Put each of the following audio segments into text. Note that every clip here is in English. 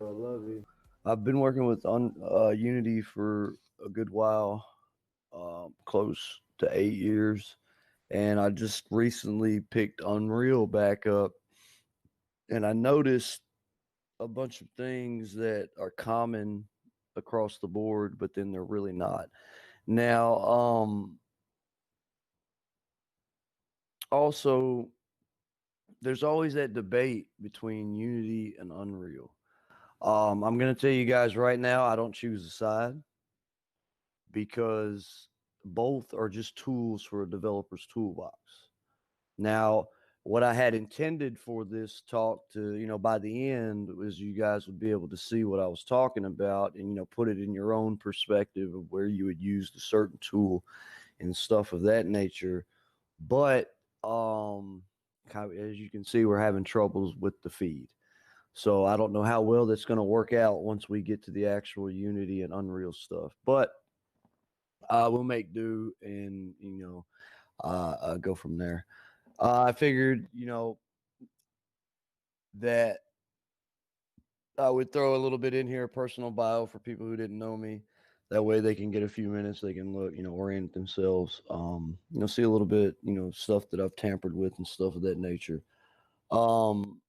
I love you. I've been working with Unity for a good while, close to 8 years, and I just recently picked Unreal back up, and I noticed a bunch of things that are common across the board, but then they're really not. Now, also, there's always that debate between Unity and Unreal. I'm going to tell you guys right now, I don't choose a side because both are just tools for a developer's toolbox. Now, what I had intended for this talk to, by the end was you guys would be able to see what I was talking about and, put it in your own perspective of where you would use the certain tool and stuff of that nature. But as you can see, we're having troubles with the feed. So I don't know how well that's going to work out once we get to the actual Unity and Unreal stuff. But we'll make do and, go from there. I figured, that I would throw a little bit in here, personal bio for people who didn't know me. That way they can get a few minutes, they can look, orient themselves, see a little bit, stuff that I've tampered with and stuff of that nature. Um,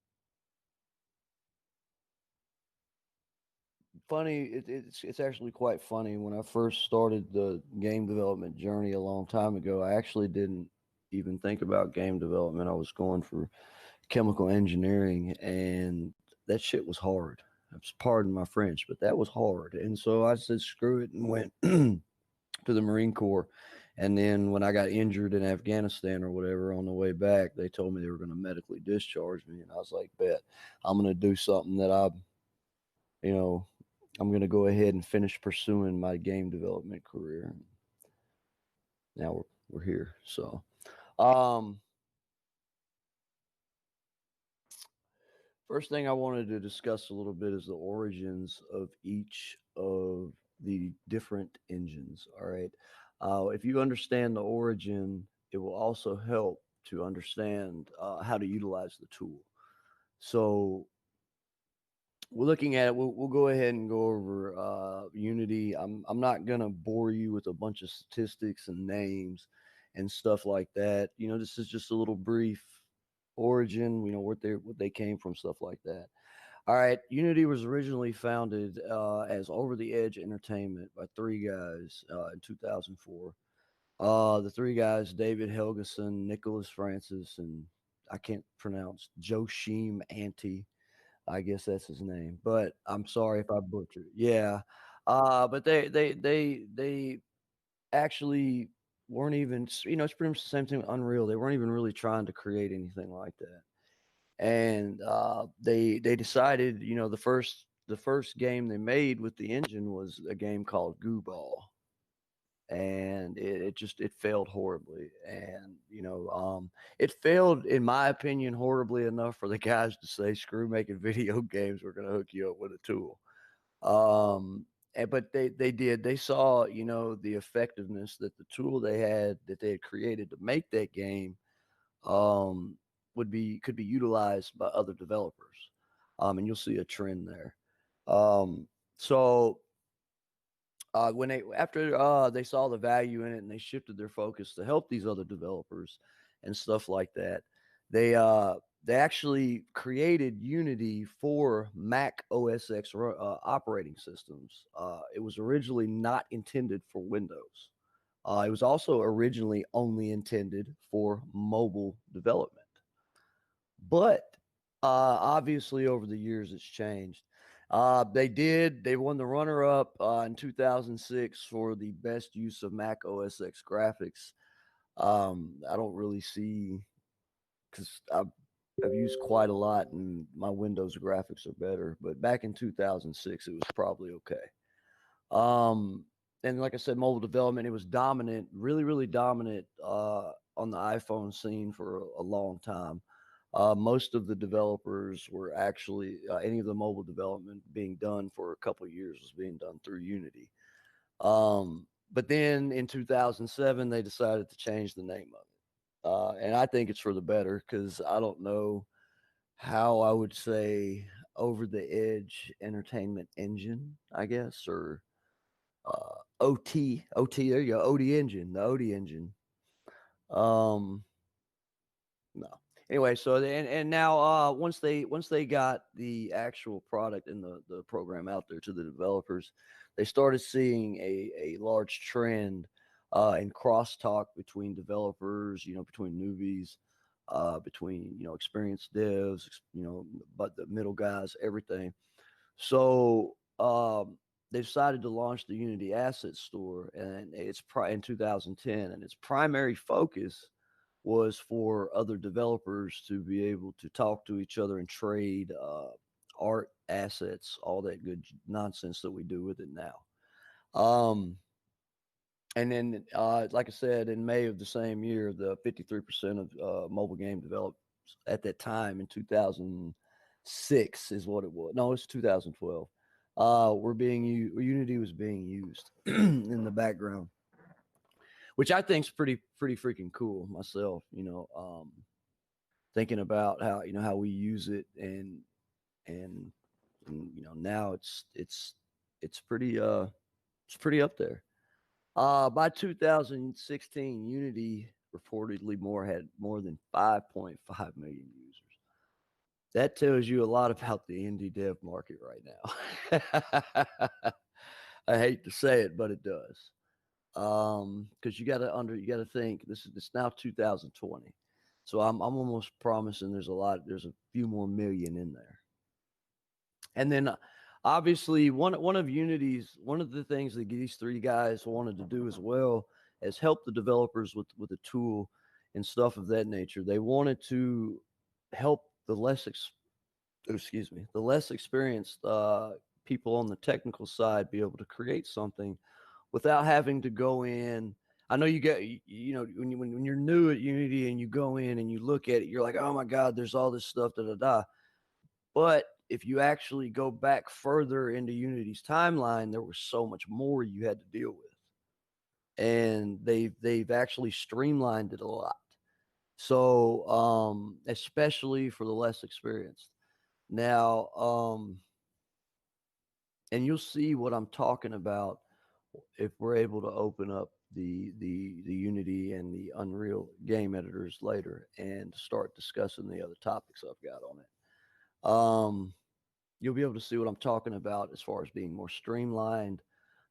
funny, it's actually quite funny. When I first started the game development journey a long time ago, I actually didn't even think about game development. I was going for chemical engineering, and that shit was hard. Pardon my French, but that was hard. And so I said, screw it, and went to the Marine Corps. And then when I got injured in Afghanistan or whatever on the way back, they told me they were going to medically discharge me. And I was like, bet, I'm going to do something that you know, I'm going to go ahead and finish pursuing my game development career. Now we're here. So, um, first thing I wanted to discuss a little bit is the origins of each of the different engines. All right. If you understand the origin, it will also help to understand how to utilize the tool. So, we're looking at it. We'll go ahead and go over Unity. I'm not gonna bore you with a bunch of statistics and names and stuff like that. This is just a little brief origin. What they came from, stuff like that. All right, Unity was originally founded as Over the Edge Entertainment by three guys in 2004. The three guys: David Helgeson, Nicholas Francis, and I can't pronounce Joachim Ante. I guess that's his name, but I'm sorry if I butchered. Yeah, but they actually weren't even. It's pretty much the same thing with Unreal. They weren't even really trying to create anything like that, and they decided. The first game they made with the engine was a game called Goo Ball, and it failed horribly, and it failed, in my opinion, horribly enough for the guys to say, screw making video games, we're going to hook you up with a tool. But they saw, the effectiveness that the tool they had created to make that game um could be utilized by other developers. And you'll see a trend there. So When they after they saw the value in it and they shifted their focus to help these other developers and stuff like that, they uh they actually created Unity for Mac OS X operating systems. It was originally not intended for Windows. It was also originally only intended for mobile development. But obviously, over the years, it's changed. They won the runner up in 2006 for the best use of Mac OS X graphics. I don't really see, because I've used quite a lot and my Windows graphics are better. But back in 2006, it was probably okay. Um, and like I said, mobile development, it was dominant, really, really dominant on the iPhone scene for a long time. Most of the developers were actually any of the mobile development being done for a couple of years was being done through Unity. But then in 2007, they decided to change the name of it, and I think it's for the better because I don't know how I would say over the edge entertainment engine, I guess, or OT. There you go, OD engine, the OD engine. Um, no. Anyway, so and now once they got the actual product and the program out there to the developers, they started seeing a large trend in crosstalk between developers, between newbies, between experienced devs, but the middle guys, everything. So they decided to launch the Unity Asset Store, and in 2010, and its primary focus was for other developers to be able to talk to each other and trade art assets, all that good nonsense that we do with it now. And then, like I said, in May of the same year, the 53% of mobile game developed at that time in 2006 is what it was. No, it's 2012. Unity was being used in the background, which I think is pretty freaking cool myself. Thinking about how we use it and now it's pretty up there. By 2016, Unity reportedly had more than 5.5 million users. That tells you a lot about the indie dev market right now. I hate to say it, but it does. Because you gotta think this is it's now 2020, so I'm almost promising there's a few more million in there. And then obviously one of the things that these three guys wanted to do as well is help the developers with a tool and stuff of that nature. They wanted to help the less experienced people on the technical side be able to create something without having to go in. I know you get, when you're new at Unity and you go in and you look at it, you're like, oh my God, there's all this stuff, da da da. But if you actually go back further into Unity's timeline, there was so much more you had to deal with, and they've actually streamlined it a lot. So, especially for the less experienced. Now, and you'll see what I'm talking about if we're able to open up the Unity and the Unreal game editors later and start discussing the other topics I've got on it. You'll be able to see what I'm talking about as far as being more streamlined,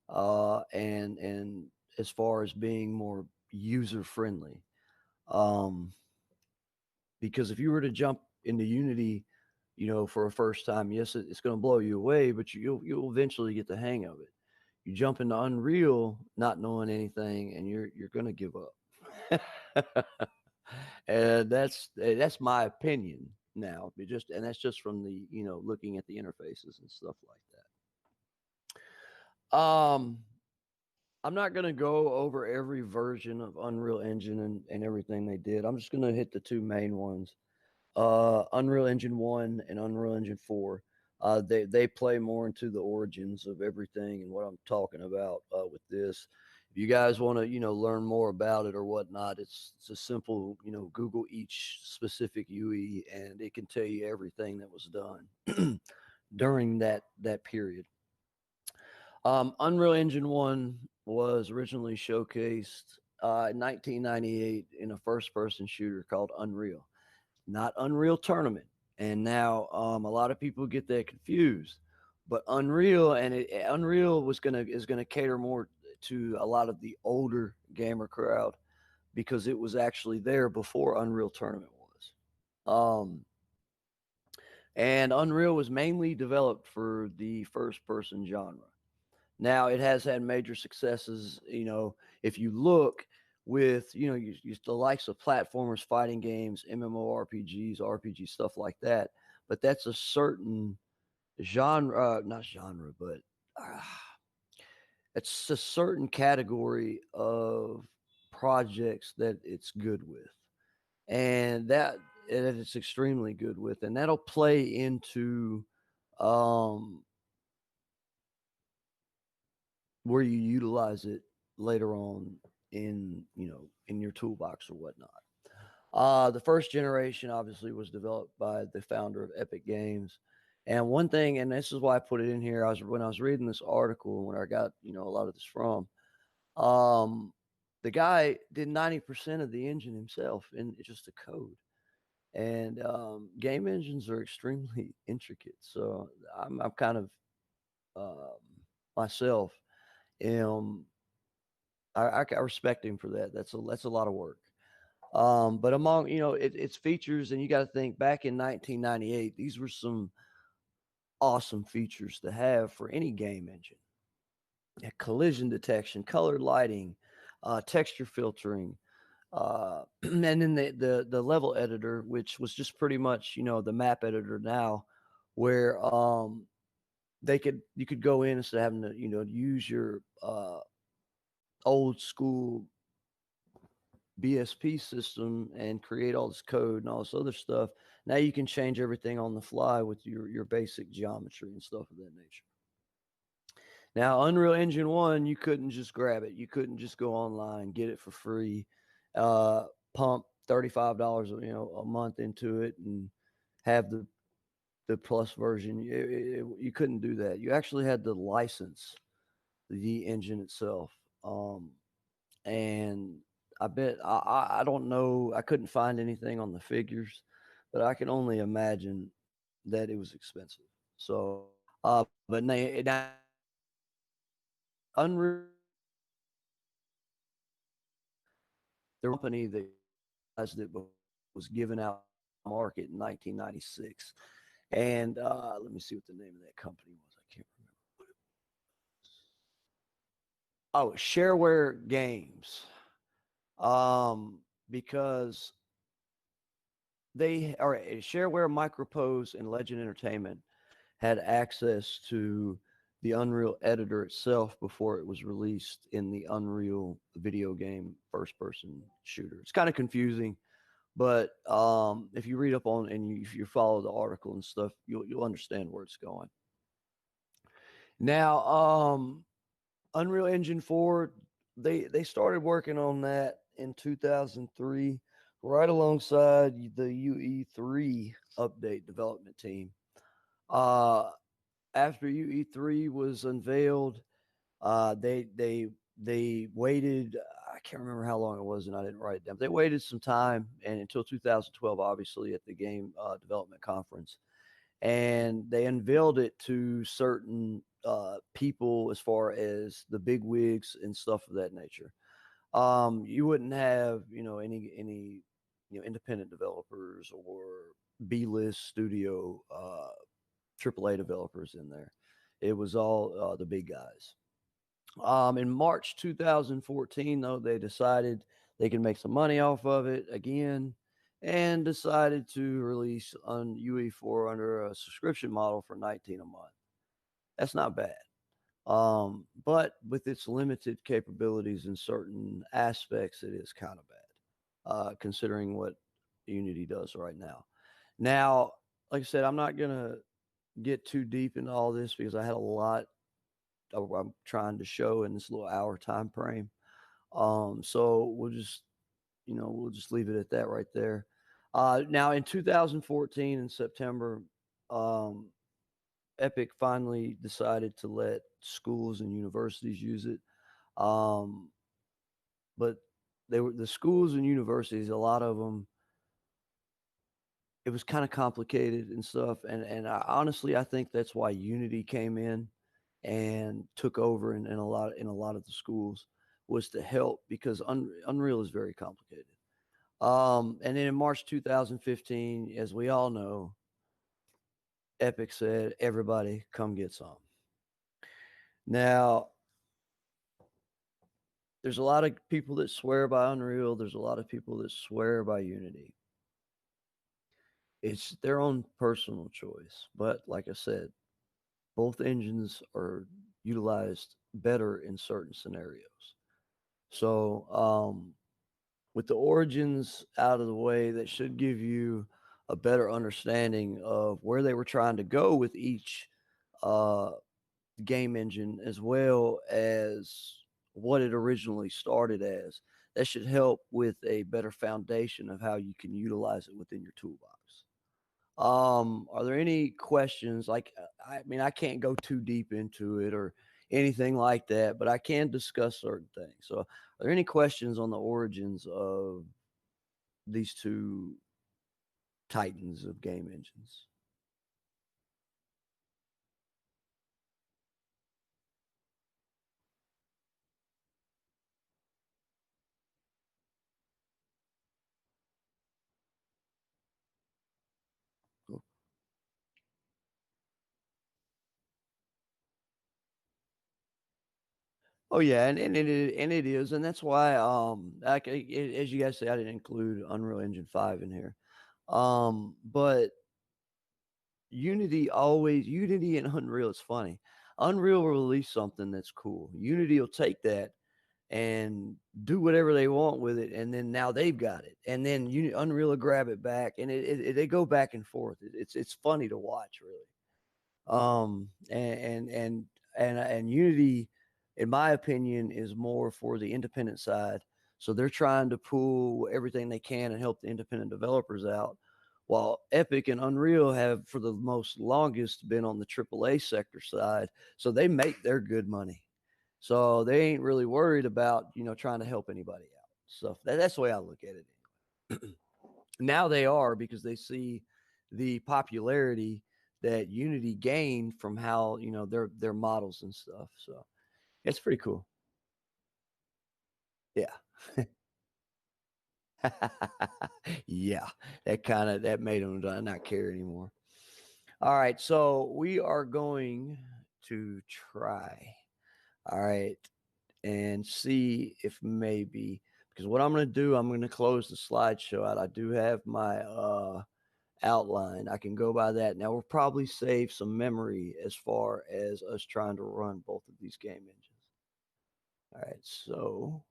and as far as being more user friendly. Um, because if you were to jump into Unity, for a first time, yes, it's going to blow you away, but you'll eventually get the hang of it. You jump into Unreal not knowing anything, and you're going to give up. And that's my opinion now. And that's just from the looking at the interfaces and stuff like that. I'm not going to go over every version of Unreal Engine and everything they did. I'm just going to hit the two main ones, Unreal Engine 1 and Unreal Engine 4. They play more into the origins of everything and what I'm talking about with this. If you guys want to learn more about it or whatnot, it's a simple Google each specific UE and it can tell you everything that was done during that period. Unreal Engine 1 was originally showcased in 1998 in a first person shooter called Unreal, not Unreal Tournament. And now a lot of people get that confused. But Unreal Unreal is gonna cater more to a lot of the older gamer crowd because it was actually there before Unreal Tournament was. Um, and Unreal was mainly developed for the first person genre. Now it has had major successes. If you look with the likes of platformers, fighting games, MMORPGs, RPG stuff like that. But that's a certain genre, not genre, but uh, it's a certain category of projects that it's good with, and that it's extremely good with, and that'll play into um, where you utilize it later on in your toolbox or whatnot. The first generation obviously was developed by the founder of Epic Games. And one thing, and this is why I put it in here, when I was reading this article, when I got a lot of this from, um, the guy did 90% of the engine himself in just the code. And game engines are extremely intricate, so I'm kind of um, myself am I respect him for that. That's a lot of work. But among its features, and you got to think back in 1998, these were some awesome features to have for any game engine. Yeah, collision detection, colored lighting, texture filtering, and then the level editor, which was just pretty much the map editor now, where you could go in instead of having to use your old school BSP system and create all this code and all this other stuff. Now you can change everything on the fly with your basic geometry and stuff of that nature. Now, Unreal Engine 1, you couldn't just grab it. You couldn't just go online, get it for free, pump $35 a month into it and have the plus version. You couldn't do that. You actually had to license the engine itself. And I bet I don't know. I couldn't find anything on the figures, but I can only imagine that it was expensive. So, but now Unreal the company that utilized it was given out to market in 1996, and let me see what the name of that company was. I can't remember what it was. Oh, Shareware Games. Because they are Shareware, Micropose, and Legend Entertainment had access to the Unreal editor itself before it was released in the Unreal video game first person shooter. It's kind of confusing, but if you read up on and if you follow the article and stuff, you'll understand where it's going. Now, Unreal Engine 4, they started working on that in 2003, right alongside the UE3 update development team. Uh, After UE3 was unveiled, they waited. I can't remember how long it was, and I didn't write it down. They waited some time, and until 2012, obviously at the game development conference, and they unveiled it to certain people as far as the big wigs and stuff of that nature. You wouldn't have any independent developers or B list studio AAA developers in there. It was all the big guys. In March 2014, though, they decided they could make some money off of it again and decided to release on UE4 under a subscription model for 19 a month. That's not bad. But with its limited capabilities in certain aspects, it is kind of bad, considering what Unity does right now. Now, like I said, I'm not going to get too deep into all this because I had a lot I'm trying to show in this little hour time frame. So we'll just leave it at that right there. Now in 2014 in September, um, Epic finally decided to let schools and universities use it. Um, but they were the schools and universities. A lot of them, it was kind of complicated and stuff. And honestly, I think that's why Unity came in and took over in a lot of the schools, was to help, because Unreal is very complicated. And then in March 2015, as we all know, Epic said, "Everybody, come get some." Now, there's a lot of people that swear by Unreal. There's a lot of people that swear by Unity. It's their own personal choice. But like I said, both engines are utilized better in certain scenarios. So, with the origins out of the way, that should give you a better understanding of where they were trying to go with each uh, game engine, as well as what it originally started as. That should help with a better foundation of how you can utilize it within your toolbox. Are there any questions? Like, I mean, I can't go too deep into it or anything like that, but I can discuss certain things. So, are there any questions on the origins of these two titans of game engines? Oh, oh, yeah, and it is, and that's why as you guys say, I didn't include Unreal Engine 5 in here. But Unity and Unreal is funny. Unreal will release something that's cool. Unity will take that and do whatever they want with it, and then now they've got it, and then Unreal will grab it back, and they go back and forth. It's funny to watch, really. And Unity, in my opinion, is more for the independent side. So they're trying to pull everything they can and help the independent developers out, while Epic and Unreal have, for the most longest, been on the AAA sector side. So they make their good money. So they ain't really worried about, trying to help anybody out. So that's the way I look at it. Now they are, because they see the popularity that Unity gained from how, their models and stuff. So it's pretty cool. Yeah. Yeah. That made them not care anymore. All right. So we are going to try. All right. And see if maybe, because what I'm going to do, I'm going to close the slideshow out. I do have my outline. I can go by that. Now we'll probably save some memory as far as us trying to run both of these game engines. All right, so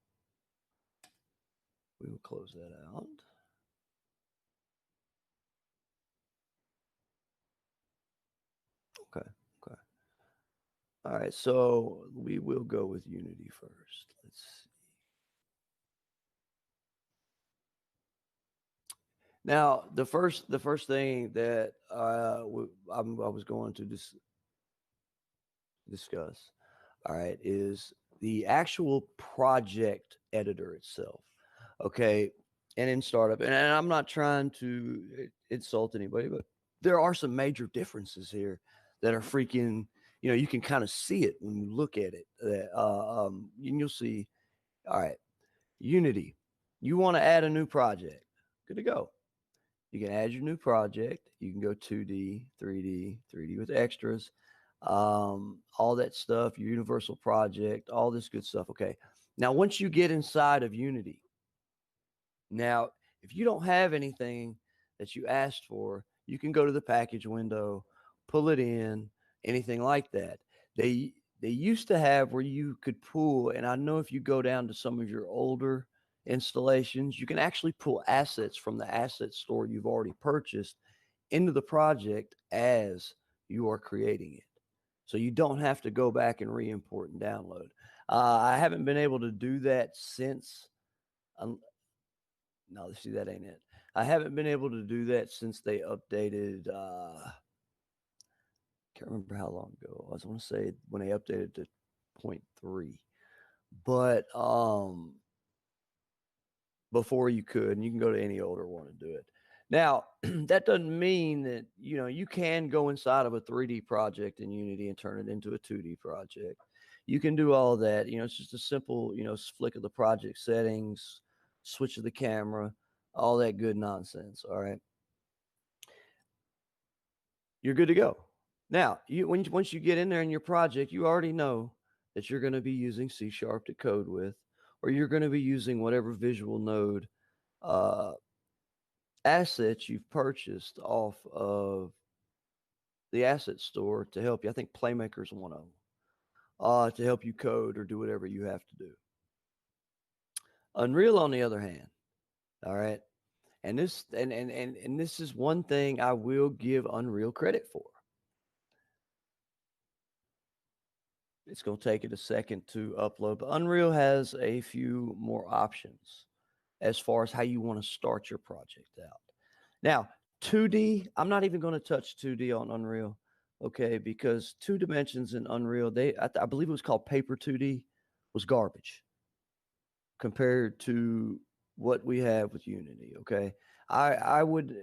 we will close that out. Okay, okay. All right, so we will go with Unity first. Let's see. Now, the first thing that I was going to discuss, all right, is the actual project editor itself. Okay. And in startup, and I'm not trying to insult anybody, but there are some major differences here that are freaking, you can kind of see it when you look at it. And you'll see, all right, Unity, you want to add a new project. Good to go. You can add your new project. You can go 2D, 3D, 3D with extras, all that stuff, your universal project, all this good stuff. Okay. Now, once you get inside of Unity, now, if you don't have anything that you asked for, you can go to the package window, pull it in, anything like that. They used to have where you could pull, and I know if you go down to some of your older installations, you can actually pull assets from the asset store you've already purchased into the project as you are creating it. So you don't have to go back and re-import and download. I haven't been able to do that since. No, see, that ain't it. I haven't been able to do that since they updated Can't remember how long ago it was. I want to say when they updated to point 3. But before you could, and you can go to any older one and do it. Now, that doesn't mean that, you can go inside of a 3D project in Unity and turn it into a 2D project. You can do all of that. It's just a simple, flick of the project settings, switch of the camera, all that good nonsense. All right. You're good to go. Now, once you get in there in your project, you already know that you're going to be using C# to code with, or you're going to be using whatever visual node uh, assets you've purchased off of the asset store to help you. I think Playmaker's one of them, to help you code or do whatever you have to do. Unreal, on the other hand, all right, and this is one thing I will give Unreal credit for. It's going to take it a second to upload, but Unreal has a few more options as far as how you want to start your project out. Now, 2D, I'm not even going to touch 2D on Unreal, okay, because 2 dimensions in Unreal, I believe it was called Paper 2D, was garbage compared to what we have with Unity, okay? I would,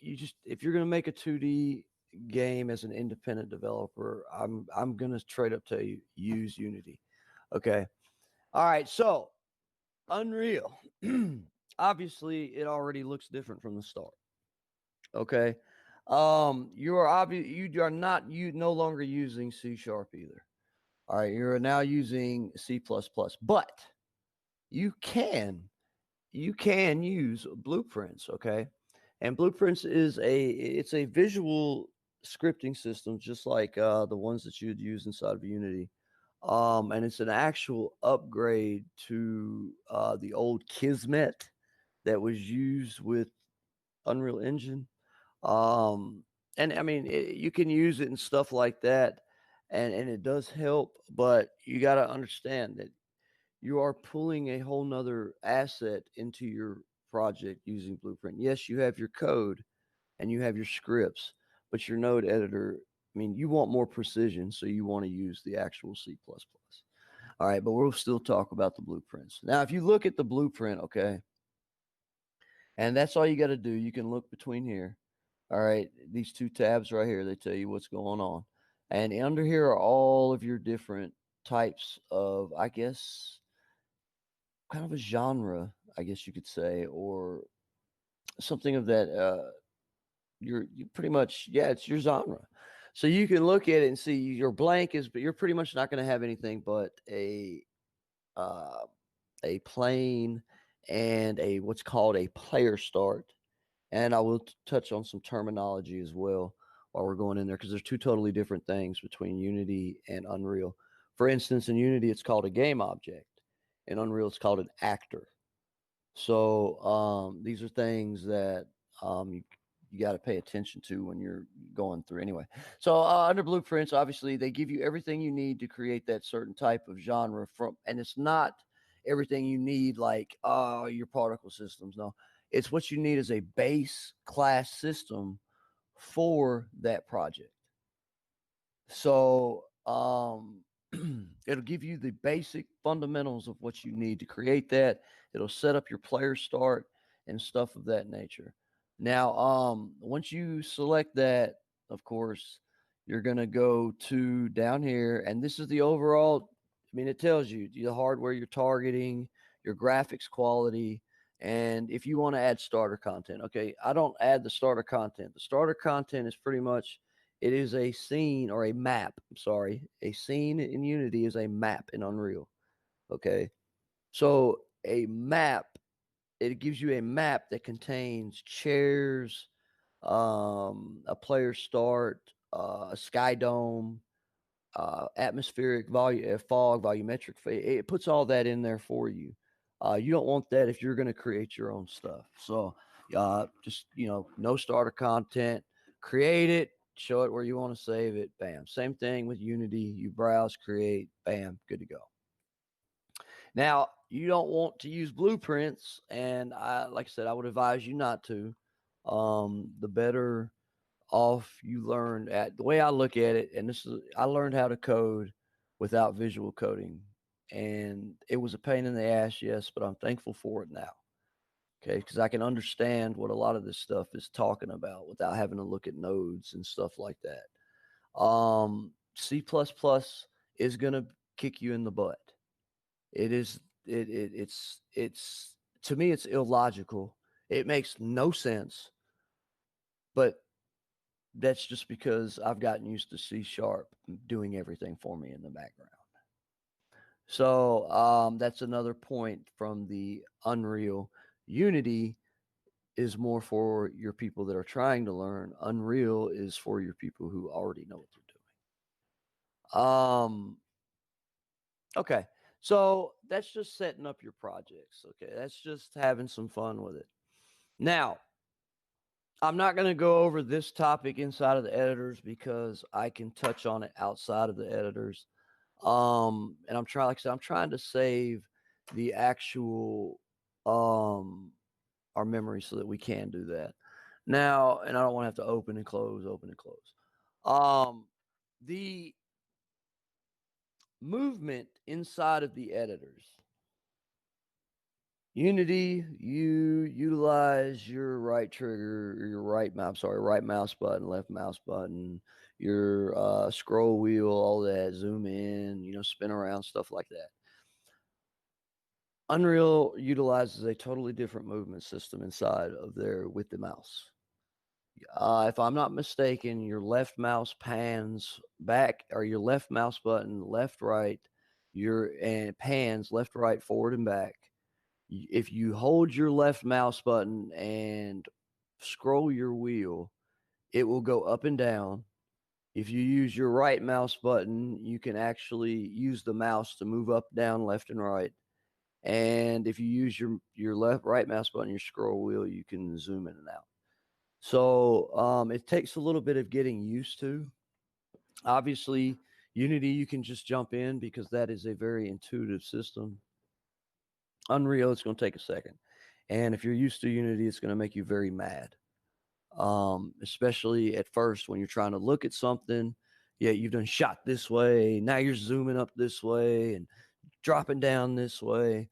you just, if you're going to make a 2D game as an independent developer, I'm going to straight up tell you, use Unity, okay? All right, so Unreal, obviously it already looks different from the start. Okay. You are not, you no longer using C# either. All right, you're now using C++, but you can use blueprints, okay? And blueprints it's a visual scripting system just like the ones that you'd use inside of Unity. And it's an actual upgrade to the old Kismet that was used with Unreal Engine. Um, and I mean, you can use it and stuff like that, and it does help. But you got to understand that you are pulling a whole nother asset into your project using Blueprint. Yes, you have your code and you have your scripts, but your node editor, I mean, you want more precision, so you want to use the actual C++. All right, but we'll still talk about the blueprints. Now, if you look at the blueprint, okay, and that's all you got to do. You can look between here. All right, these 2 tabs right here, they tell you what's going on. And under here are all of your different types of, I guess, kind of a genre, I guess you could say, or something of that. You pretty much, yeah, it's your genre. So you can look at it and see your blank is, but you're pretty much not going to have anything but uh, a plane and a what's called a player start. And I will touch on some terminology as well while we're going in there because there's 2 totally different things between Unity and Unreal. For instance, in Unity, it's called a game object. In Unreal, it's called an actor. So these are things that you got to pay attention to when you're going through anyway. So under blueprints, obviously, they give you everything you need to create that certain type of genre from, and it's not everything you need like your particle systems. No, it's what you need as a base class system for that project. So it'll give you the basic fundamentals of what you need to create that. It'll set up your player start and stuff of that nature. Now, once you select that, of course, you're going to go to down here, and this is the overall. I mean, it tells you the hardware you're targeting, your graphics quality, and if you want to add starter content. Okay, I don't add the starter content. The starter content is pretty much it is a scene or a map. I'm sorry. A scene in Unity is a map in Unreal. Okay. So a map, it gives you a map that contains chairs, a player start, a sky dome, atmospheric fog, volumetric. It puts all that in there for you. You don't want that if you're going to create your own stuff. So just, no starter content, create it, show it where you want to save it. Bam. Same thing with Unity. You browse, create, bam, good to go. Now, you don't want to use blueprints, and like I said, I would advise you not to. The better off. You learn at the way I look at it, and this is I learned how to code without visual coding, and it was a pain in the ass, yes, but I'm thankful for it now. Okay, because I can understand what a lot of this stuff is talking about without having to look at nodes and stuff like that. C plus plus is gonna kick you in the butt. It is it's to me it's illogical. It makes no sense, but that's just because I've gotten used to C sharp doing everything for me in the background. So that's another point from the Unreal. Unity is more for your people that are trying to learn. Unreal is for your people who already know what they're doing. Okay. So that's just setting up your projects. Okay. That's just having some fun with it. Now, I'm not going to go over this topic inside of the editors because I can touch on it outside of the editors. And I'm trying, like I said, I'm trying to save the actual our memory so that we can do that. Now, and I don't want to have to open and close. The movement inside of the editors. Unity, you utilize your right trigger, your right mouse button, left mouse button, your scroll wheel, all that, zoom in, spin around, stuff like that. Unreal utilizes a totally different movement system inside of there with the mouse. If I'm not mistaken, your left mouse pans back, or your left mouse button, left, right, and pans left, right, forward, and back. If you hold your left mouse button and scroll your wheel, it will go up and down. If you use your right mouse button, you can actually use the mouse to move up, down, left, and right. And if you use your right mouse button, your scroll wheel, you can zoom in and out. So it takes a little bit of getting used to. Obviously, Unity, you can just jump in because that is a very intuitive system. Unreal, it's going to take a second. And if you're used to Unity, it's going to make you very mad, especially at first when you're trying to look at something. Yeah, you've done shot this way. Now you're zooming up this way and dropping down this way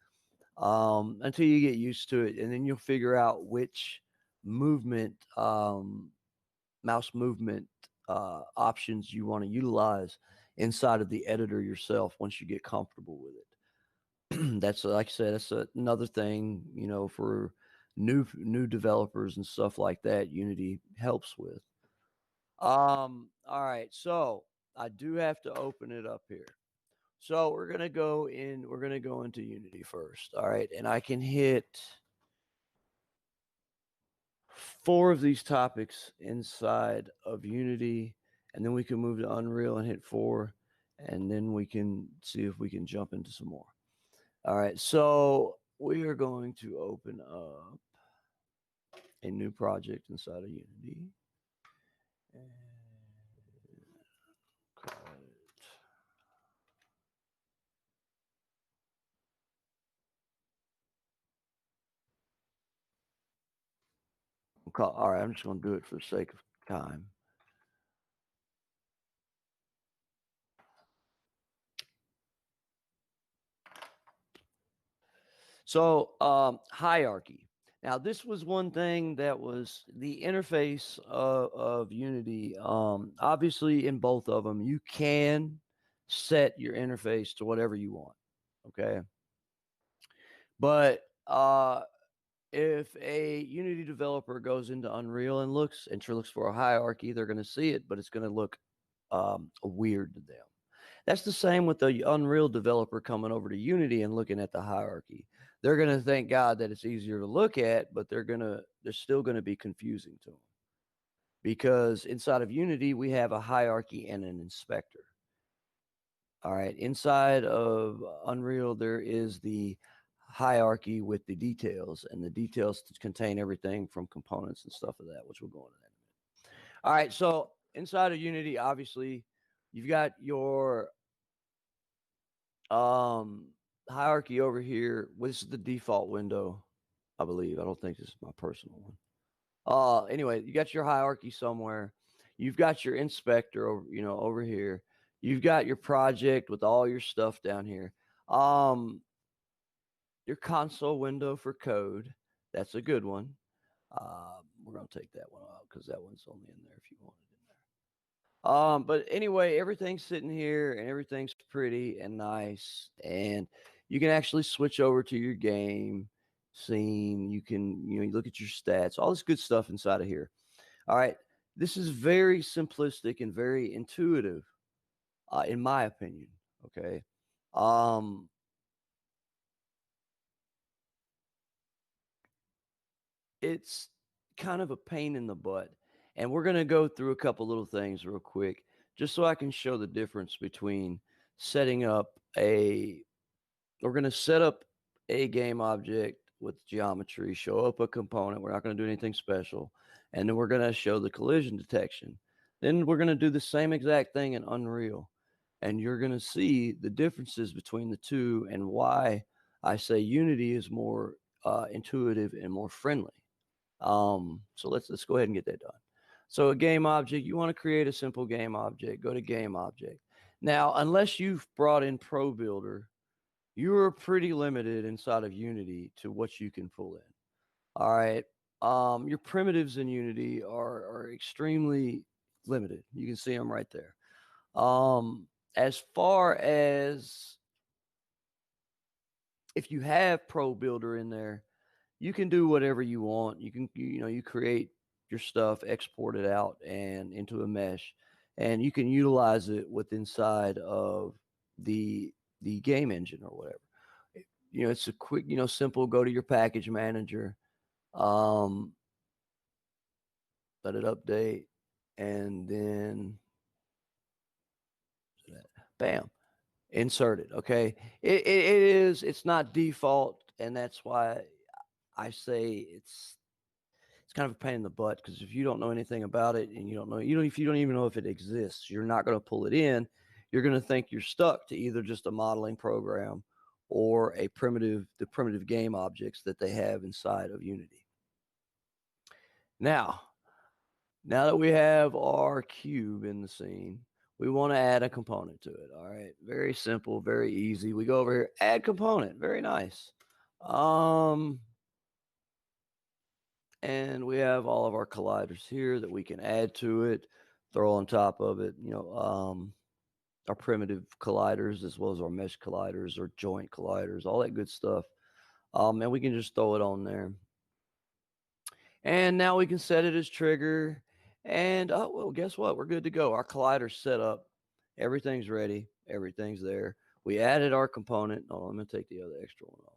until you get used to it. And then you'll figure out which movement, mouse movement options you want to utilize inside of the editor yourself once you get comfortable with it. That's like I said, that's another thing, for new developers and stuff like that. Unity helps with. All right, so I do have to open it up here. So we're gonna go in. We're gonna go into Unity first. All right, and I can hit 4 of these topics inside of Unity, and then we can move to Unreal and hit 4, and then we can see if we can jump into some more. All right, so we are going to open up a new project inside of Unity. And call all right, I'm just going to do it for the sake of time. So, hierarchy. Now, this was one thing that was the interface of Unity. Obviously, in both of them, you can set your interface to whatever you want. Okay. But if a Unity developer goes into Unreal and looks for a hierarchy, they're going to see it, but it's going to look weird to them. That's the same with the Unreal developer coming over to Unity and looking at the hierarchy. They're going to thank God that it's easier to look at, but they're still going to be confusing to them because inside of Unity we have a hierarchy and an inspector. All right, inside of Unreal there is the hierarchy with the details, and the details contain everything from components and stuff of that, which we'll go into that in a minute. All right, so inside of Unity, obviously, you've got your hierarchy over here. This is the default window, I believe. I don't think this is my personal one. Anyway, you got your hierarchy somewhere. you've got your inspector over, over here. You've got your project with all your stuff down here. Um, your console window for code. That's a good one. We're gonna take that one out because that one's only in there if you want it in there. But anyway, everything's sitting here and everything's pretty and nice, and you can actually switch over to your game scene. You can, you look at your stats, all this good stuff inside of here. All right, this is very simplistic and very intuitive, in my opinion. Okay, um, it's kind of a pain in the butt. And we're going to go through a couple little things real quick, just so I can show the difference between setting up a, we're going to set up a game object with geometry, show up a component. We're not going to do anything special. And then we're going to show the collision detection. Then we're going to do the same exact thing in Unreal. And you're going to see the differences between the two and why I say Unity is more intuitive and more friendly. So let's go ahead and get that done. So a game object, you want to create a simple game object, go to game object. Now, unless you've brought in Pro Builder, you are pretty limited inside of Unity to what you can pull in. All right. Your primitives in Unity are extremely limited. You can see them right there. As far as if you have Pro Builder in there, you can do whatever you want. You can, you create your stuff, export it out and into a mesh, and you can utilize it with inside of the game engine or whatever. It's a quick, simple. Go to your package manager, um, let it update, and then bam, insert it. Okay, it's not default, and that's why I say it's kind of a pain in the butt because if you don't know anything about it and you don't know, if you don't even know if it exists, you're not going to pull it in. You're going to think you're stuck to either just a modeling program or the primitive game objects that they have inside of Unity. Now that we have our cube in the scene, we want to add a component to it. All right, very simple, very easy. We go over here, add component, very nice. And we have all of our colliders here that we can add to it, throw on top of it, our primitive colliders as well as our mesh colliders or joint colliders, all that good stuff. And we can just throw it on there. And now we can set it as trigger. And oh, well, guess what? We're good to go. Our collider's set up. Everything's ready. Everything's there. We added our component. Oh, I'm going to take the other extra one off.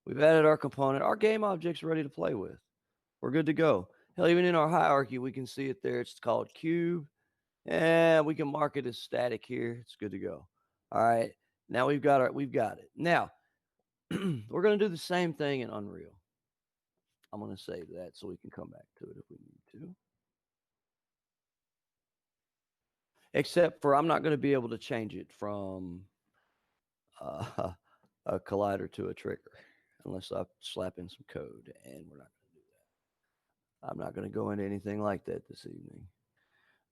We've added our component. Our game object's ready to play with. We're good to go. Hell, even in our hierarchy, we can see it there. It's called cube. And we can mark it as static here. It's good to go. All right. Now we've got it. Now, we're going to do the same thing in Unreal. I'm going to save that so we can come back to it if we need to. Except for I'm not going to be able to change it from a collider to a trigger unless I slap in some code, and we're not going to do that. I'm not going to go into anything like that this evening.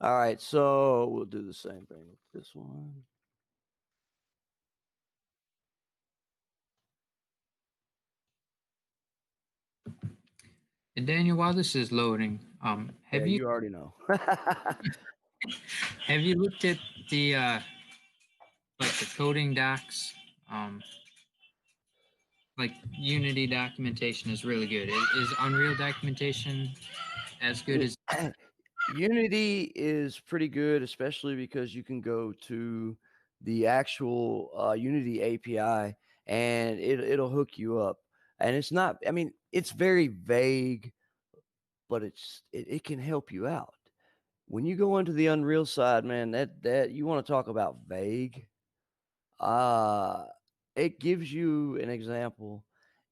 All right, so we'll do the same thing with this one. And Daniel, while this is loading, Yeah, you already know. have you looked at the like the coding docs? Like Unity documentation is really good. Is Unreal documentation as good as? Unity is pretty good, especially because you can go to the actual Unity API and it'll hook you up. And it's not, I mean, it's very vague, but it can help you out. When you go into the Unreal side, man, that you want to talk about vague, uh it gives you an example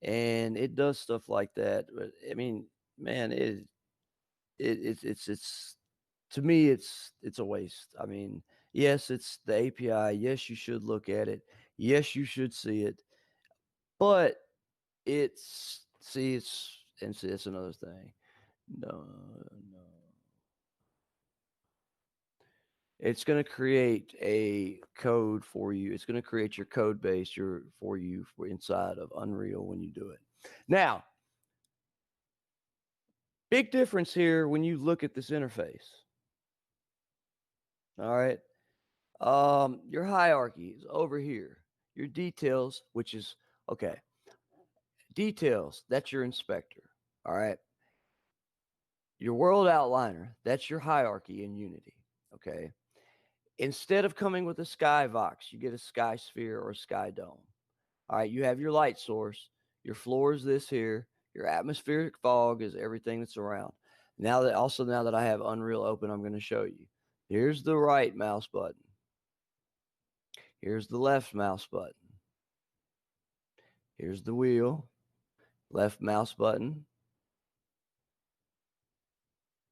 and it does stuff like that. But I mean, man, it's to me it's a waste. I mean, yes, it's the API. Yes, you should look at it. Yes, you should see it. But it's another thing. No, no. It's going to create a code for you. It's going to create your code base for you for inside of Unreal when you do it. Now, big difference here when you look at this interface. All right. Your hierarchy is over here. Your details, which is okay. Details, that's your inspector. All right. Your world outliner, that's your hierarchy in Unity. Okay. Instead of coming with a skybox, you get a sky sphere or a sky dome. All right, you have your light source. Your floor is this here. Your atmospheric fog is everything that's around. Now that I have Unreal open, I'm going to show you. Here's the right mouse button. Here's the left mouse button. Here's the wheel. Left mouse button.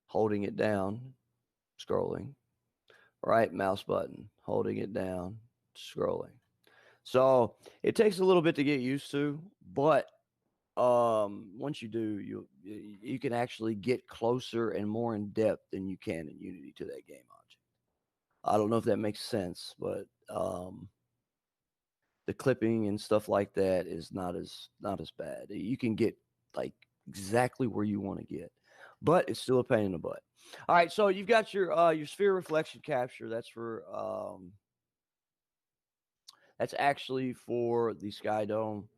Holding it down, scrolling. Right mouse button, holding it down, scrolling. So it takes a little bit to get used to, but once you do, you can actually get closer and more in depth than you can in Unity to that game object. I don't know if that makes sense, but the clipping and stuff like that is not as bad. You can get like exactly where you want to get, but it's still a pain in the butt. All right, so you've got your sphere reflection capture. That's actually for the Sky Dome.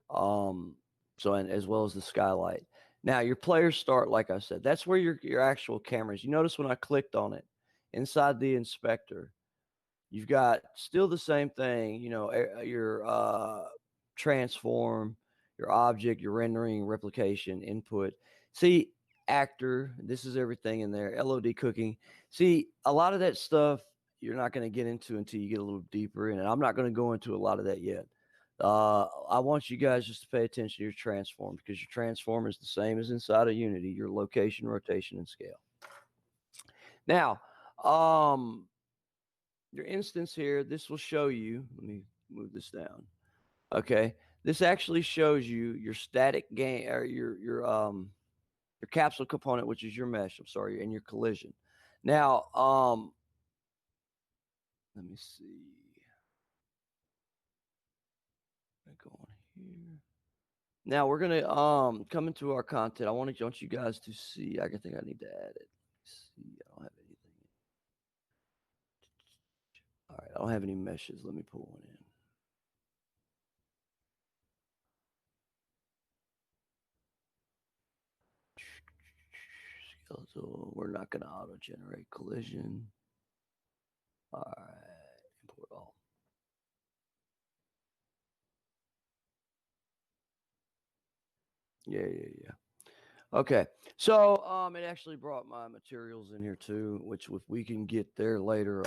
Um, so and as well as the skylight. Now your players start, like I said, that's where your actual camera is. You notice when I clicked on it, inside the inspector, you've got still the same thing. Your transform, your object, your rendering, replication, input. See, actor, this is everything in there. LOD cooking. See, a lot of that stuff you're not going to get into until you get a little deeper in it. I'm not going to go into a lot of that yet. I want you guys just to pay attention to your transform because your transform is the same as inside of Unity, your location, rotation, and scale. Now, your instance here, this will show you, let me move this down. Okay. This actually shows you your static game or your capsule component, which is your mesh, I'm sorry, and your collision. Now, let me see. I go on here. Now we're gonna come into our content. I want you guys to see. I think I need to add it. Let me see, I don't have anything. All right, I don't have any meshes. Let me pull one in. Skeletal. We're not gonna auto generate collision. All right, import all. Yeah. Okay, so it actually brought my materials in here too, which if we can get there later,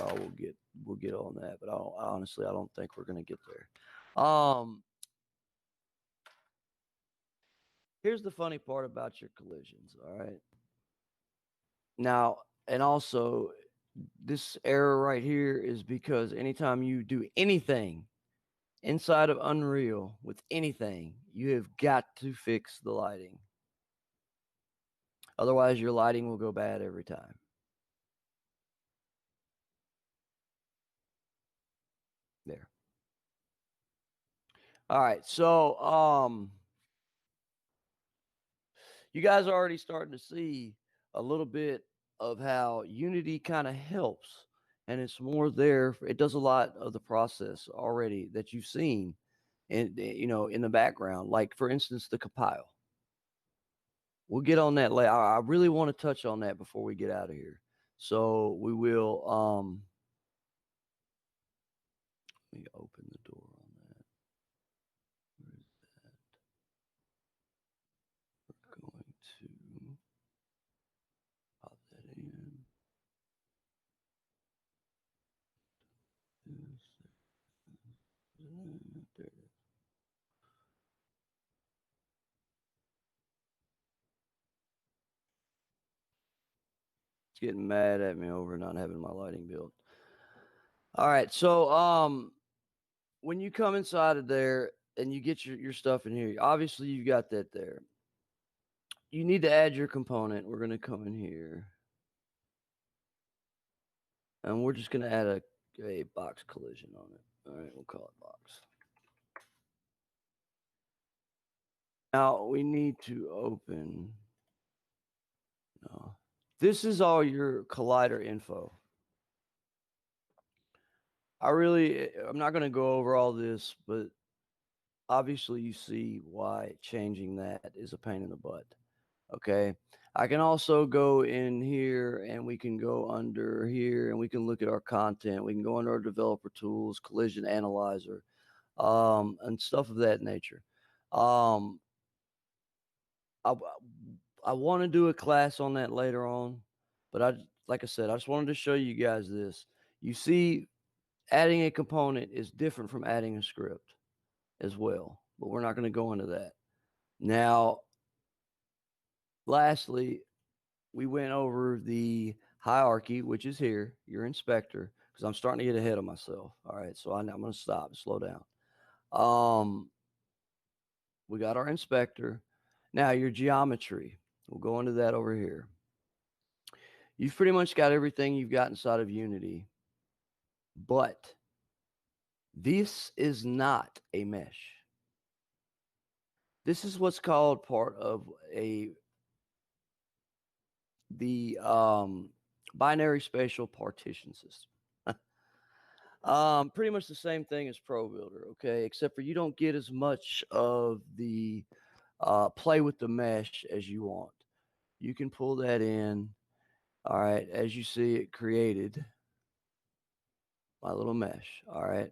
we'll get on that. But honestly, I don't think we're gonna get there. Here's the funny part about your collisions. All right, now and also this error right here is because anytime you do anything inside of Unreal with anything, you have got to fix the lighting. Otherwise, your lighting will go bad every time. There. All right. So, you guys are already starting to see a little bit of how Unity kind of helps, and it's more there. It does a lot of the process already that you've seen, and in the background. Like for instance, the compile. We'll get on that later. I really want to touch on that before we get out of here. So we will. Let me open the door on that. Where is that? We're going to pop that in. There it is. It's getting mad at me over not having my lighting built. All right, so when you come inside of there and you get your stuff in here, obviously you've got that there. You need to add your component. We're gonna come in here. and we're just going to add a box collision on it. All right, we'll call it box. Now we need to open. No, this is all your collider info. I'm not going to go over all this, but obviously you see why changing that is a pain in the butt. Okay. I can also go in here and we can go under here and we can look at our content. We can go under our developer tools, collision analyzer, and stuff of that nature. Um, I, I want to do a class on that later on, but like I said, I just wanted to show you guys this. You see, adding a component is different from adding a script as well, but we're not going to go into that. Now, lastly, we went over the hierarchy, which is here, your inspector, because I'm starting to get ahead of myself. All right, so I'm going to stop, slow down. Um, we got our inspector. Now, your geometry. We'll go into that over here. You've pretty much got everything you've got inside of Unity, but this is not a mesh. This is what's called part of the binary spatial partition system. Pretty much the same thing as Pro Builder, okay, except for you don't get as much of the play with the mesh as you want. You can pull that in. All right, as you see, it created my little mesh. All right.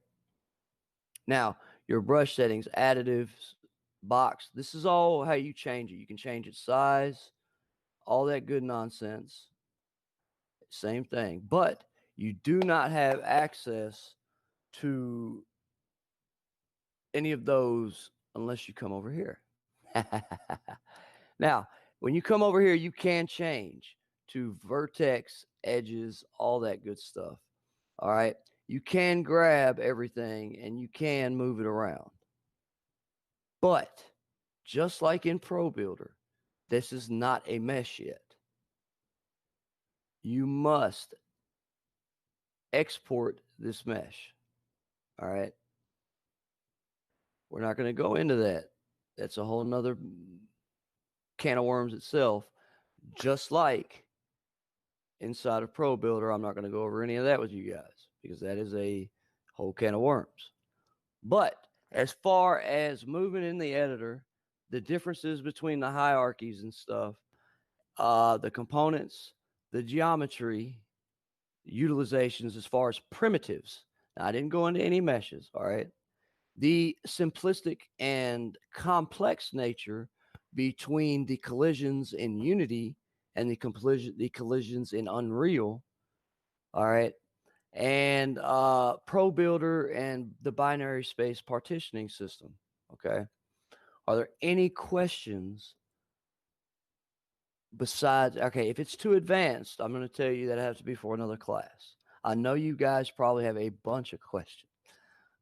Now, your brush settings, additives, box, this is all how you change it. You can change its size, all that good nonsense. Same thing. But you do not have access to any of those unless you come over here. Now, when you come over here, you can change to vertex, edges, all that good stuff. All right. You can grab everything and you can move it around. But just like in Pro Builder, this is not a mesh yet. You must export this mesh. All right. We're not going to go into that. That's a whole nother can of worms itself. Just like inside of Pro Builder, I'm not going to go over any of that with you guys because that is a whole can of worms. But as far as moving in the editor, the differences between the hierarchies and stuff, the components, the geometry, utilizations as far as primitives. Now, I didn't go into any meshes, all right? The simplistic and complex nature between the collisions in Unity and the collisions in Unreal, all right, and Pro Builder and the binary space partitioning system. Okay, are there any questions besides? Okay, if it's too advanced, I'm going to tell you that it has to be for another class. I know you guys probably have a bunch of questions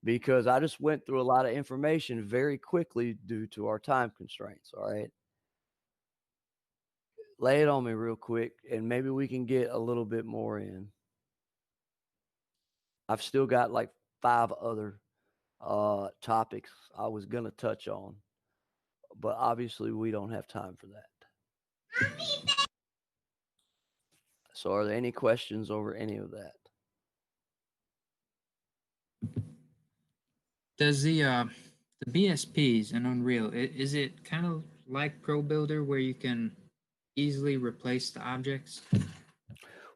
because I just went through a lot of information very quickly due to our time constraints. All right. Lay it on me real quick, and maybe we can get a little bit more in. I've still got like 5 other topics I was going to touch on, but obviously we don't have time for that. So, are there any questions over any of that? Does the BSPs in Unreal is it kind of like Pro Builder where you can easily replace the objects?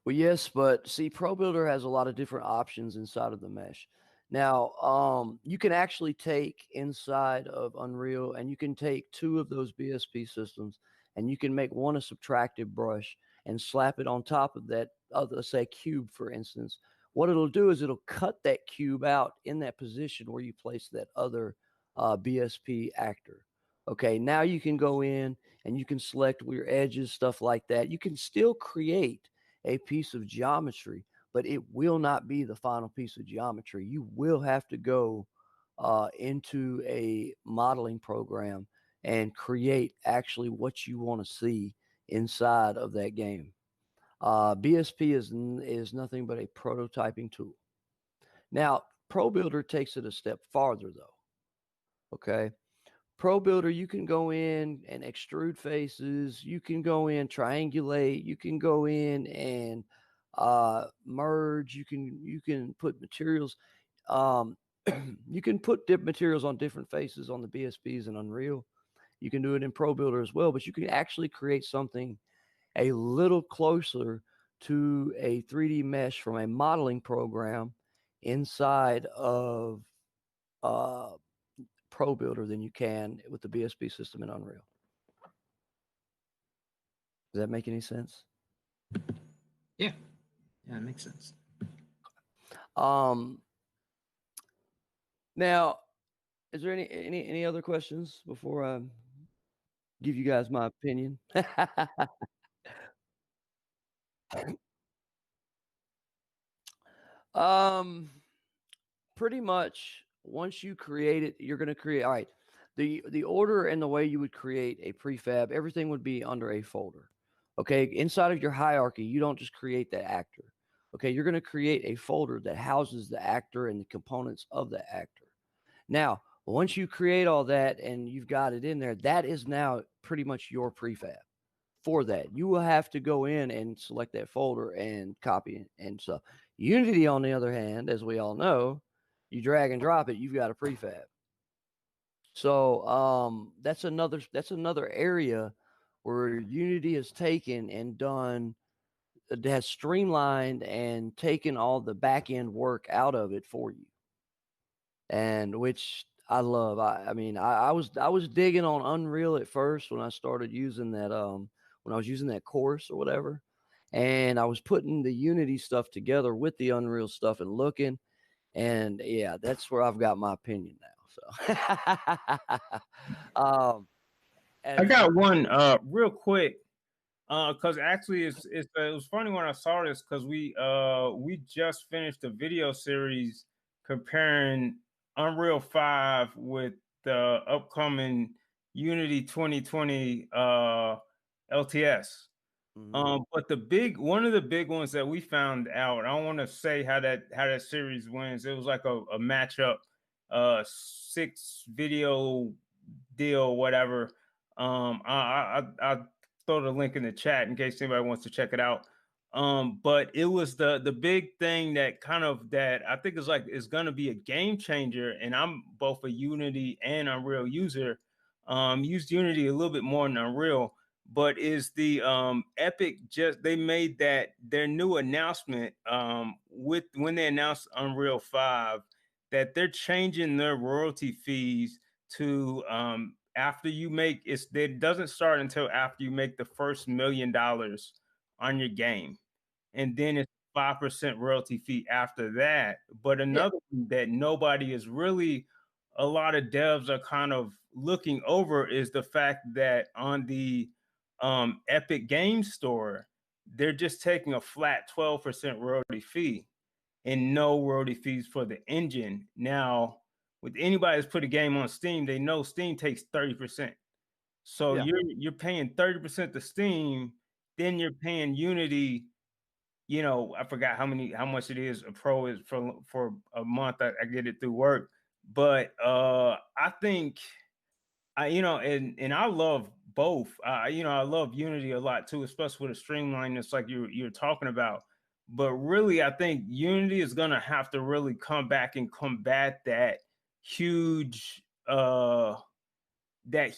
Well, yes, but see, Pro Builder has a lot of different options inside of the mesh. Now, you can actually take inside of Unreal and you can take 2 of those BSP systems and you can make one a subtractive brush and slap it on top of that other, say, cube, for instance. What it'll do is it'll cut that cube out in that position where you place that other BSP actor. Okay, now you can go in and you can select your edges, stuff like that. You can still create a piece of geometry, but it will not be the final piece of geometry. You will have to go into a modeling program and create actually what you want to see inside of that game. BSP is nothing but a prototyping tool. Now, ProBuilder takes it a step farther, though. Okay, ProBuilder, you can go in and extrude faces. You can go in triangulate. You can go in and merge. You can put materials. Um, you can put dip materials on different faces on the BSPs and Unreal. You can do it in ProBuilder as well, but you can actually create something a little closer to a 3D mesh from a modeling program inside of uh, ProBuilder than you can with the BSP system in Unreal. Does that make any sense? Yeah, yeah, it makes sense. Um, now, is there any other questions before I give you guys my opinion? um, Pretty much once you create it, you're going to create. All right, the order and the way you would create a prefab, everything would be under a folder. Okay, inside of your hierarchy, you don't just create the actor. Okay, you're going to create a folder that houses the actor and the components of the actor. Now, once you create all that and you've got it in there, that is now pretty much your prefab. For that, you will have to go in and select that folder and copy it and stuff. Unity, on the other hand, as we all know, you drag and drop it, you've got a prefab. So that's another area where Unity has taken and done has streamlined and taken all the back end work out of it for you, and which I love. I was digging on Unreal at first when I started using that when I was using that course or whatever, and I was putting the Unity stuff together with the Unreal stuff and looking, and yeah, that's where I've got my opinion now. So, I and for got one real quick. Because actually, it was funny when I saw this because we just finished a video series comparing Unreal 5 with the upcoming Unity 2020 LTS. mhm. But one of the big ones that we found out, I don't want to say how that series wins. It was like a matchup, 6 video deal, whatever. I'll throw the link in the chat in case anybody wants to check it out. But it was the big thing that I think is gonna be a game changer. And I'm both a Unity and Unreal user. Used Unity a little bit more than Unreal, but is the Epic just they made that their new announcement with when they announced Unreal 5 that they're changing their royalty fees to after you make it doesn't start until after you make the first $1 million on your game, and then it's 5% royalty fee after that. But Yeah, another thing that nobody is really a lot of devs are kind of looking over is the fact that on the Epic Game Store, they're just taking a flat 12% royalty fee and no royalty fees for the engine. Now, with anybody that's put a game on Steam, they know Steam takes 30%. So yeah. you're paying 30% to Steam, then you're paying Unity. I forgot how much it is a pro is for a month. I get it through work, but I think and I love both. I love Unity a lot too, especially with the streamliness like you're talking about. But really, I think Unity is gonna have to really come back and combat that huge that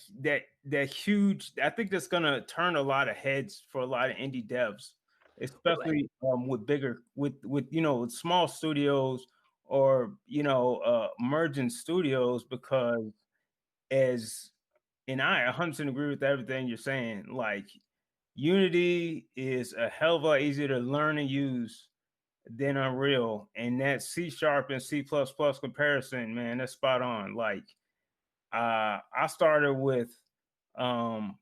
huge. I think that's gonna turn a lot of heads for a lot of indie devs, especially with small studios or emerging studios, because as and I 100% agree with everything you're saying. Like, Unity is a hell of a lot easier to learn and use than Unreal, and that C# and C++ comparison, man, that's spot on. Like, I started with um,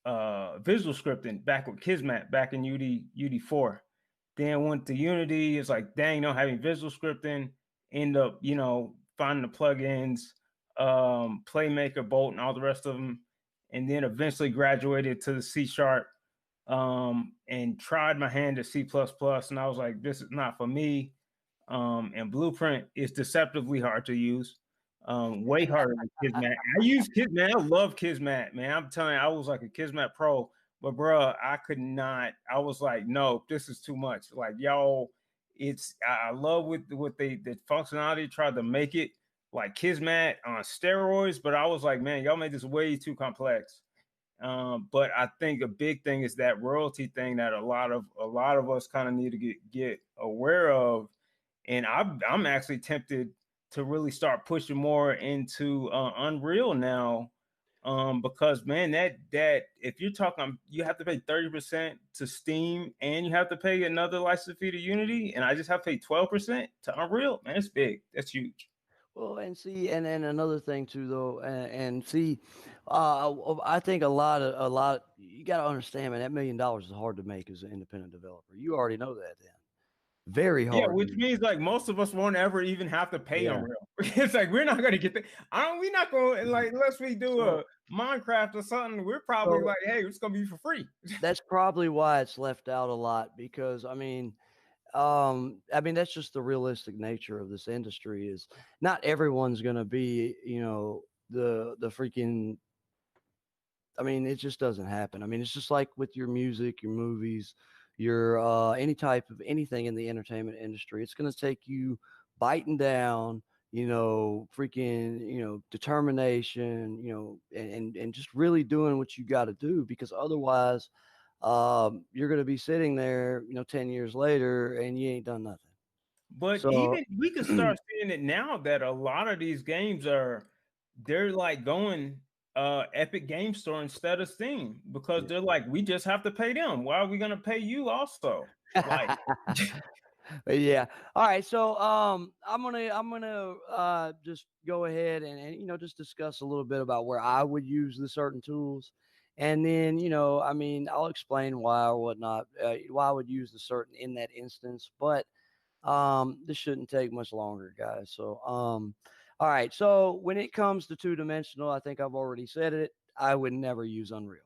visual scripting back with Kismet back in UD4. Then went to Unity. It's like, dang, don't having visual scripting. End up, finding the plugins, Playmaker, Bolt, and all the rest of them. And then eventually graduated to the C#. and tried my hand at C++, plus plus, and I was like, this is not for me. And Blueprint is deceptively hard to use. Way harder than Kismet. I use Kismet. I love Kismet, man. I'm telling you, I was like a Kismet pro, but bro, I could not. I was like, no, this is too much. Like, y'all, I love what they the functionality tried to make it like Kismet on steroids, but I was like, man, y'all made this way too complex. But I think a big thing is that royalty thing that a lot of us kind of need to get aware of, and I'm actually tempted to really start pushing more into Unreal now, because man, that if you're talking, you have to pay 30% to Steam, and you have to pay another license fee to Unity, and I just have to pay 12% to Unreal. Man, it's big. That's huge. Well, and see, and another thing too, though, and see, I think a lot, you got to understand, man, that $1 million is hard to make as an independent developer. You already know that, then. Very Yeah, hard to which make. means like most of us won't ever even have to pay Yeah. Unreal. It's like we're not gonna get the. I don't. We're not gonna like unless we do So, a Minecraft or something. We're probably so like, hey, it's gonna be for free. that's probably why it's left out a lot because I mean that's just the realistic nature of this industry is not everyone's gonna be, the freaking. I mean, it just doesn't happen. I mean, it's just like with your music, your movies, your any type of anything in the entertainment industry. It's going to take you biting down, freaking, determination, and just really doing what you got to do because otherwise, you're going to be sitting there, 10 years later and you ain't done nothing. But So, even we can start seeing it now that a lot of these games they're like going Epic Game Store instead of Steam because they're like, we just have to pay them. Why are we gonna pay you also? Like, yeah. All right. So I'm gonna just go ahead and just discuss a little bit about where I would use the certain tools, and then I mean I'll explain why or whatnot, why I would use the certain in that instance. But this shouldn't take much longer, guys. So all right. So when it comes to two dimensional, I think I've already said it. I would never use Unreal.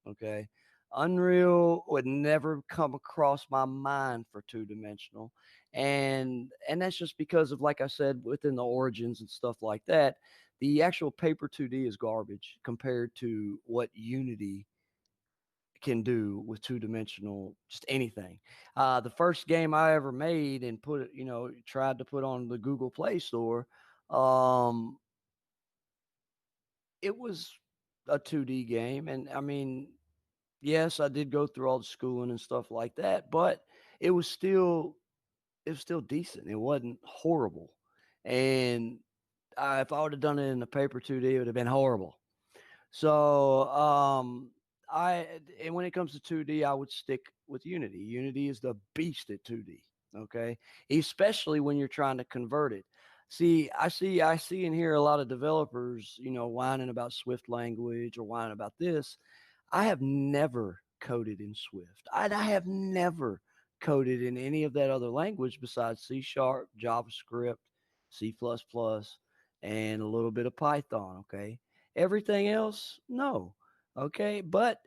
Okay. Unreal would never come across my mind for two dimensional. And that's just because of like I said, within the origins and stuff like that, the actual paper 2D is garbage compared to what Unity can do with two dimensional, just anything. The first game I ever made and put it, tried to put on the Google Play Store, um, it was a 2D game. And I mean, yes, I did go through all the schooling and stuff like that, but it was still it was still decent. It wasn't horrible. And if I would have done it in the paper 2D, it would have been horrible. So I and when it comes to 2D, I would stick with Unity. Unity is the beast at 2D. Okay, especially when you're trying to convert it. I see and hear a lot of developers, whining about Swift language or whining about this. I have never coded in Swift. I have never coded in any of that other language besides C Sharp, JavaScript, C++, and a little bit of Python. Okay. Everything else, no. Okay. But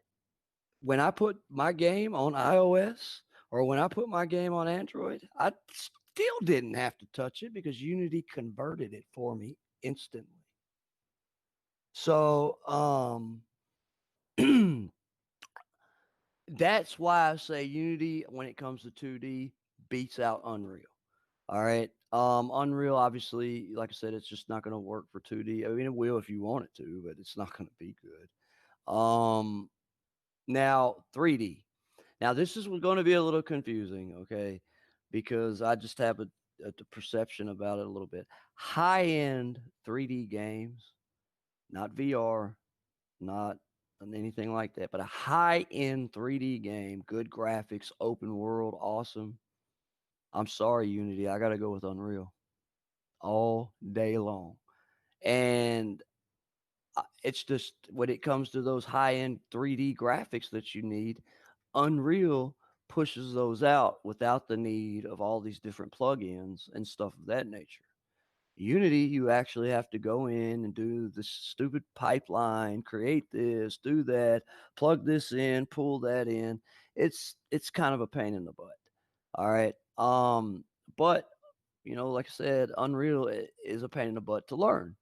when I put my game on iOS or when I put my game on Android, I still didn't have to touch it because Unity converted it for me instantly. So, that's why I say Unity when it comes to 2D beats out Unreal. All right. Unreal, obviously, like I said, it's just not going to work for 2D. I mean, it will if you want it to, but it's not going to be good. Now 3D. Now this is going to be a little confusing, okay, because I just have a perception about it a little bit. High end 3D games, not VR, not anything like that, but a high end 3D game, good graphics, open world, awesome. I'm sorry, Unity. I got to go with Unreal all day long. And it's just when it comes to those high end 3D graphics that you need, Unreal pushes those out without the need of all these different plugins and stuff of that nature. Unity, you actually have to go in and do the stupid pipeline, create this, do that, plug this in, pull that in. it's kind of a pain in the butt. All right. But like I said, Unreal is a pain in the butt to learn.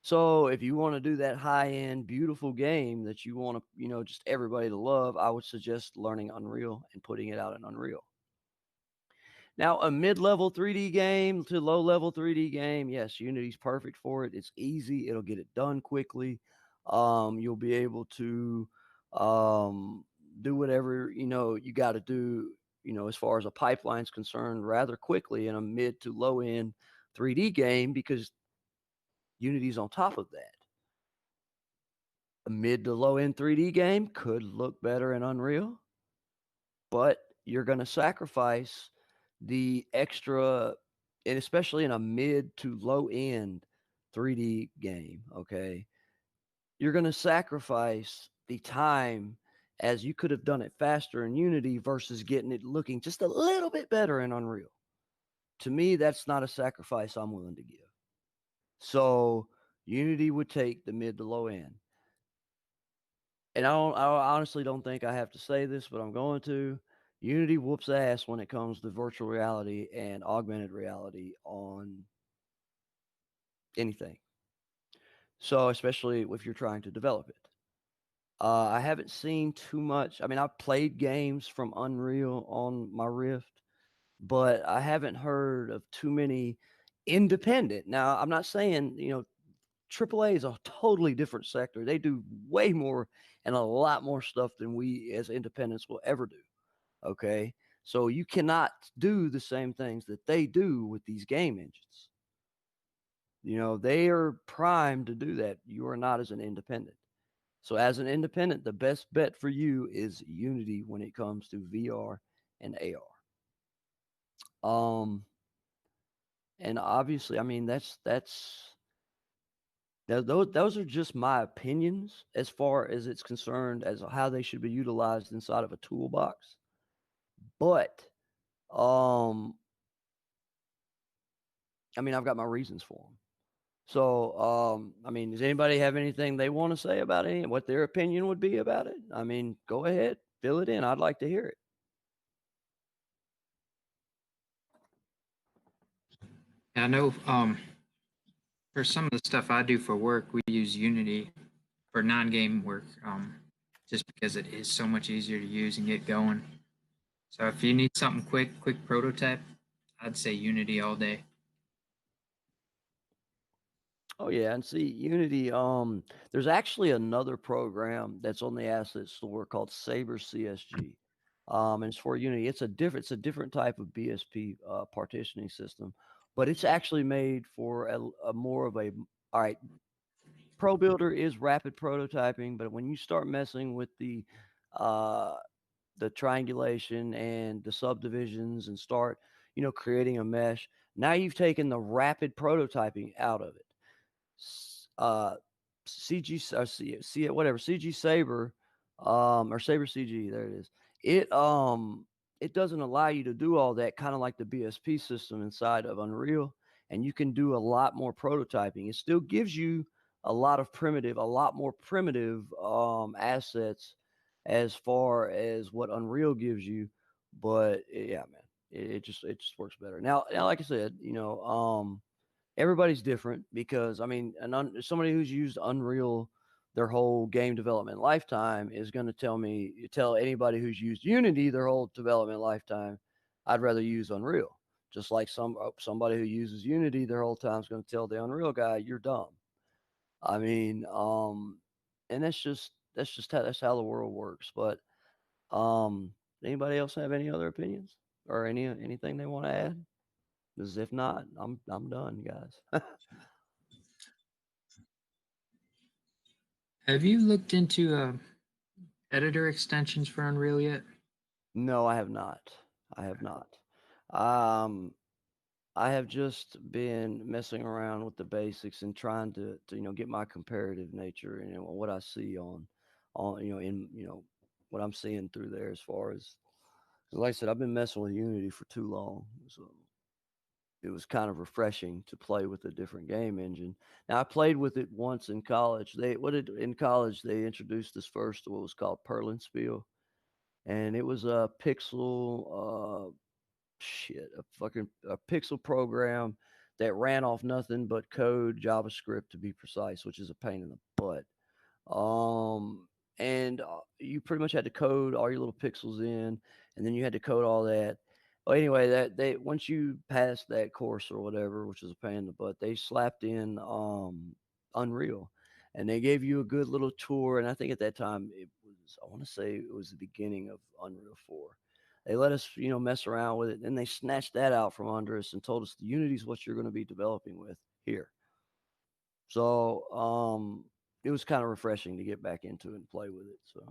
So if you want to do that high end, beautiful game that you want to, just everybody to love, I would suggest learning Unreal and putting it out in Unreal. Now, a mid level 3D game to low level 3D game, yes, Unity's perfect for it. It's easy, it'll get it done quickly. You'll be able to um, do whatever you got to do, as far as a pipeline's concerned, rather quickly in a mid to low end 3D game because Unity's on top of that. A mid to low end 3D game could look better in Unreal, but you're going to sacrifice the extra, and especially in a mid to low end 3D game, okay? You're going to sacrifice the time as you could have done it faster in Unity versus getting it looking just a little bit better in Unreal. To me, that's not a sacrifice I'm willing to give. So Unity would take the mid to low end. And I honestly don't think I have to say this, but I'm going to. Unity whoops ass when it comes to virtual reality and augmented reality on anything. So, especially if you're trying to develop it. I haven't seen too much. I mean, I've played games from Unreal on my Rift, but I haven't heard of too many independent. Now, I'm not saying, AAA is a totally different sector. They do way more and a lot more stuff than we as independents will ever do. Okay. So you cannot do the same things that they do with these game engines. They are primed to do that. You are not as an independent. So as an independent, the best bet for you is Unity when it comes to VR and AR. And obviously, I mean those are just my opinions as far as it's concerned as how they should be utilized inside of a toolbox. But um, I mean, I've got my reasons for them. So, I mean, does anybody have anything they want to say about it? What their opinion would be about it? I mean, go ahead, fill it in. I'd like to hear it. I know for some of the stuff I do for work, we use Unity for non-game work, just because it is so much easier to use and get going. So if you need something quick prototype, I'd say Unity all day. Oh yeah, and see Unity. There's actually another program that's on the asset store called Saber CSG. And it's for Unity. It's a different type of BSP partitioning system, but it's actually made for a more of a all right. Pro Builder is rapid prototyping, but when you start messing with uh, the triangulation and the subdivisions and start, creating a mesh, now you've taken the rapid prototyping out of it. Uh, CG or whatever CG Saber, or Saber CG. There it is. It doesn't allow you to do all that, kind of like the BSP system inside of Unreal, and you can do a lot more prototyping. It still gives you a lot more primitive assets as far as what Unreal gives you, but yeah, man, it just works better. Now, like I said, everybody's different because I mean, somebody who's used Unreal their whole game development lifetime is going to tell anybody who's used Unity their whole development lifetime, I'd rather use Unreal. Just like somebody who uses Unity their whole time is going to tell the Unreal guy you're dumb. I mean, and that's how the world works. But um, anybody else have any other opinions or anything they want to add? Because if not, I'm done, guys. Have you looked into editor extensions for Unreal yet? No, I have not. I have not. Um, I have just been messing around with the basics and trying to get my comparative nature and what I see on in what I'm seeing through there as far as like I said, I've been messing with Unity for too long, so it was kind of refreshing to play with a different game engine. Now I played with it once in college. In college they introduced us first to what was called Perlinspiel, and it was a pixel shit, a pixel program that ran off nothing but code, JavaScript to be precise, which is a pain in the butt. Um, and you pretty much had to code all your little pixels in, and then you had to code all that. Well, anyway, that they once you passed that course or whatever, which was a pain in the butt, they slapped in Unreal, and they gave you a good little tour. And I think at that time it was, I want to say it was the beginning of Unreal 4. They let us, mess around with it. Then they snatched that out from under us and told us the Unity is what you're going to be developing with here. So it was kind of refreshing to get back into it and play with it. So,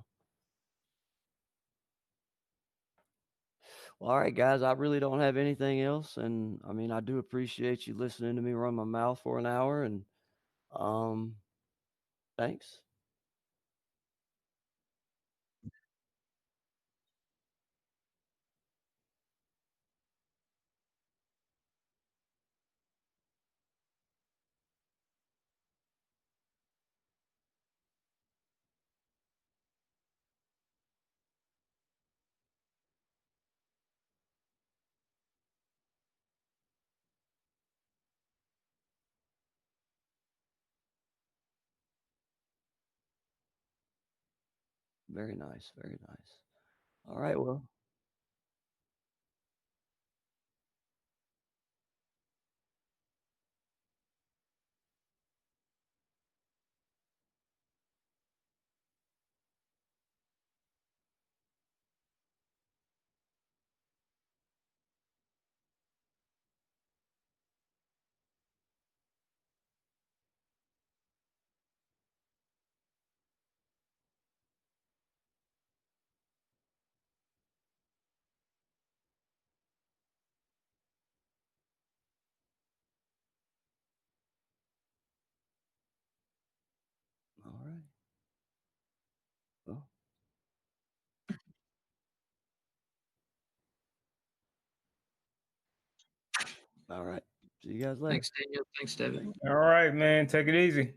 well, all right, guys, I really don't have anything else, and I mean, I do appreciate you listening to me run my mouth for an hour, and um, thanks. Very nice, very nice. All right, well, all right, well, all right. See you guys later. Thanks, Daniel. Thanks, David. All right, man. Take it easy.